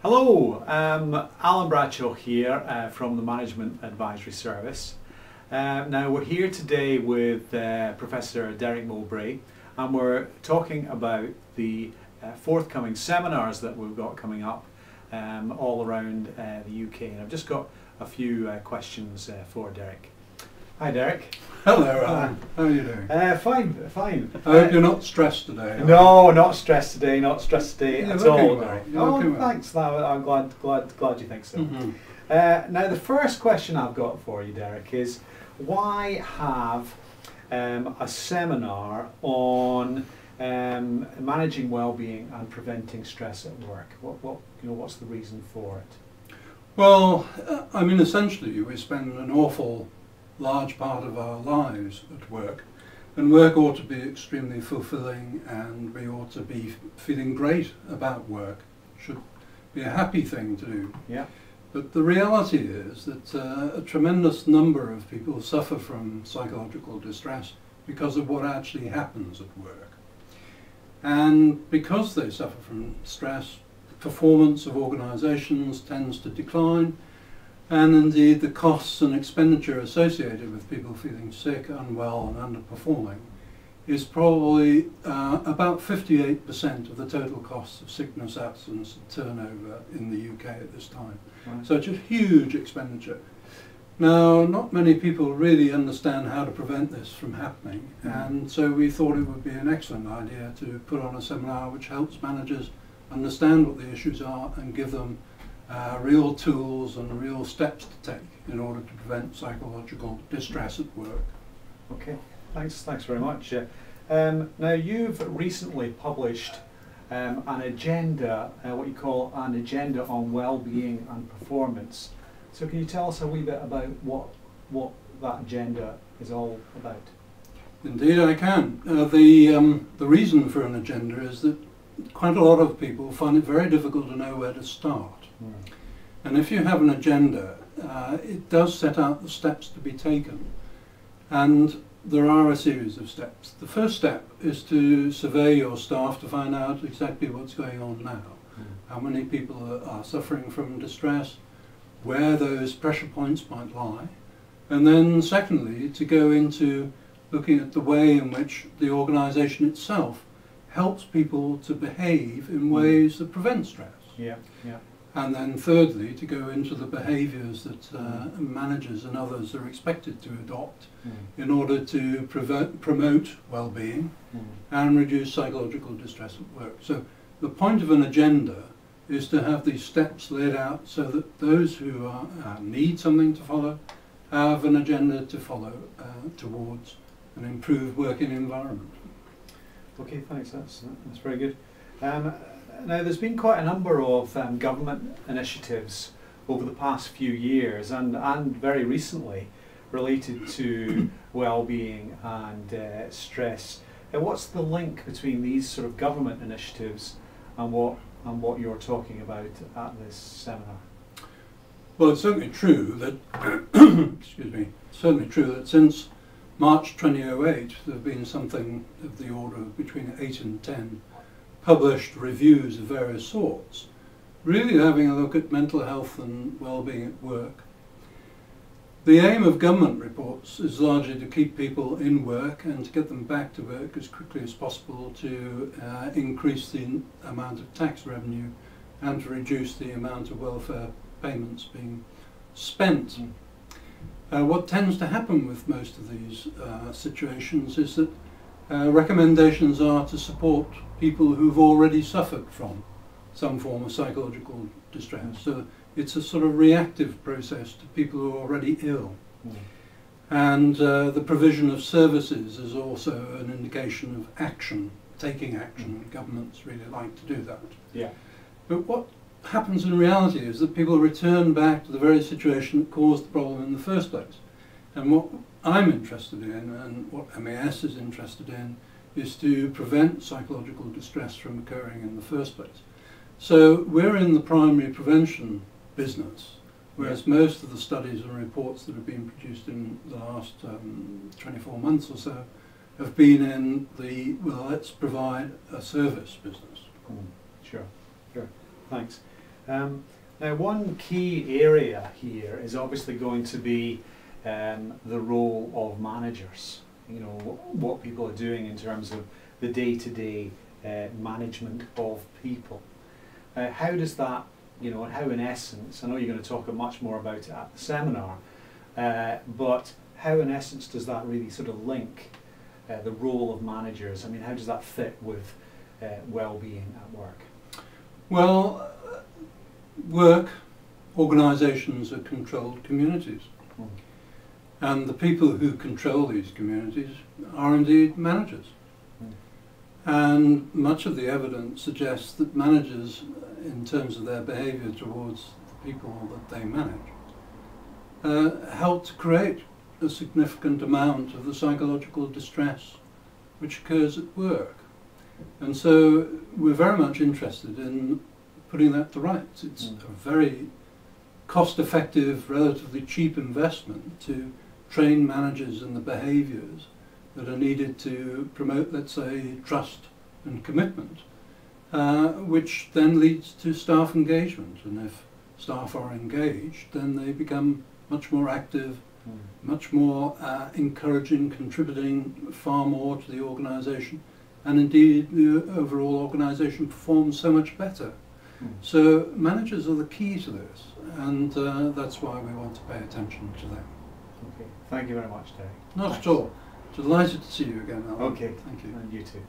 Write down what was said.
Hello, Alan Bradshaw here from the Management Advisory Service. Now we're here today with Professor Derek Mowbray, and we're talking about the forthcoming seminars that we've got coming up all around the UK. And I've just got a few questions for Derek. Hi Derek. Hello Alan, how are you doing? Fine. I hope you're not stressed today. No, not stressed today, not stressed today at all. Well. Oh, thanks. I'm glad you think so. Mm-hmm. Now the first question I've got for you, Derek, is why have a seminar on managing well-being and preventing stress at work? What's the reason for it? Well, I mean, essentially we spend an awful large part of our lives at work, and work ought to be extremely fulfilling, and we ought to be feeling great about work. Should be a happy thing to do. Yeah. But the reality is that a tremendous number of people suffer from psychological distress because of what actually happens at work. And because they suffer from stress, performance of organisations tends to decline, and indeed the costs and expenditure associated with people feeling sick, unwell and underperforming is probably about 58% of the total costs of sickness, absence and turnover in the UK at this time. Right. So it's a huge expenditure. Now, not many people really understand how to prevent this from happening, and so we thought it would be an excellent idea to put on a seminar which helps managers understand what the issues are and give them real tools and real steps to take in order to prevent psychological distress at work. Okay, thanks very much. Now you've recently published an agenda, what you call an agenda on well-being and performance. So can you tell us a wee bit about what that agenda is all about? Indeed I can. The reason for an agenda is that quite a lot of people find it very difficult to know where to start. And if you have an agenda, it does set out the steps to be taken. And there are a series of steps. The first step is to survey your staff to find out exactly what's going on now. How many people are suffering from distress, where those pressure points might lie. And then secondly, to go into looking at the way in which the organisation itself helps people to behave in ways that prevent stress. Yeah. And then thirdly, to go into the behaviours that managers and others are expected to adopt in order to promote well-being and reduce psychological distress at work. So the point of an agenda is to have these steps laid out so that those who need something to follow have an agenda to follow towards an improved working environment. Okay, thanks. That's very good. Now, there's been quite a number of government initiatives over the past few years and very recently related to well-being and stress. What's the link between these sort of government initiatives and what you're talking about at this seminar? Well, it's certainly true that excuse me. Certainly true that since March 2008, there have been something of the order of between 8 and 10 published reviews of various sorts, really having a look at mental health and well-being at work. The aim of government reports is largely to keep people in work and to get them back to work as quickly as possible, to increase the amount of tax revenue and to reduce the amount of welfare payments being spent. What tends to happen with most of these situations is that recommendations are to support people who've already suffered from some form of psychological distress. So it's a sort of reactive process to people who are already ill. And the provision of services is also an indication of action, taking action. Governments really like to do that. Yeah. But what happens in reality is that people return back to the very situation that caused the problem in the first place. And what I'm interested in, and what MAS is interested in, is to prevent psychological distress from occurring in the first place. So we're in the primary prevention business, whereas most of the studies and reports that have been produced in the last 24 months or so have been in the, well, let's provide a service business. Sure, thanks. Now, one key area here is obviously going to be the role of managers. You know, what people are doing in terms of the day-to-day management of people. How does that, you know, and how in essence, I know you're going to talk much more about it at the seminar, but how in essence does that really sort of link the role of managers? I mean, how does that fit with well-being at work? Well, work, organisations are controlled communities. Mm. And the people who control these communities are indeed managers. Mm. And much of the evidence suggests that managers, in terms of their behaviour towards the people that they manage, help to create a significant amount of the psychological distress which occurs at work. And so we're very much interested in putting that to rights. It's a very cost-effective, relatively cheap investment to train managers in the behaviours that are needed to promote, let's say, trust and commitment, which then leads to staff engagement. And if staff are engaged, then they become much more active, much more encouraging, contributing far more to the organisation, and indeed the overall organisation performs so much better. So managers are the key to this, and that's why we want to pay attention to them. Okay, thank you very much, Terry. Not at all. Delighted to see you again, Alan. Okay, Thank you. And you too.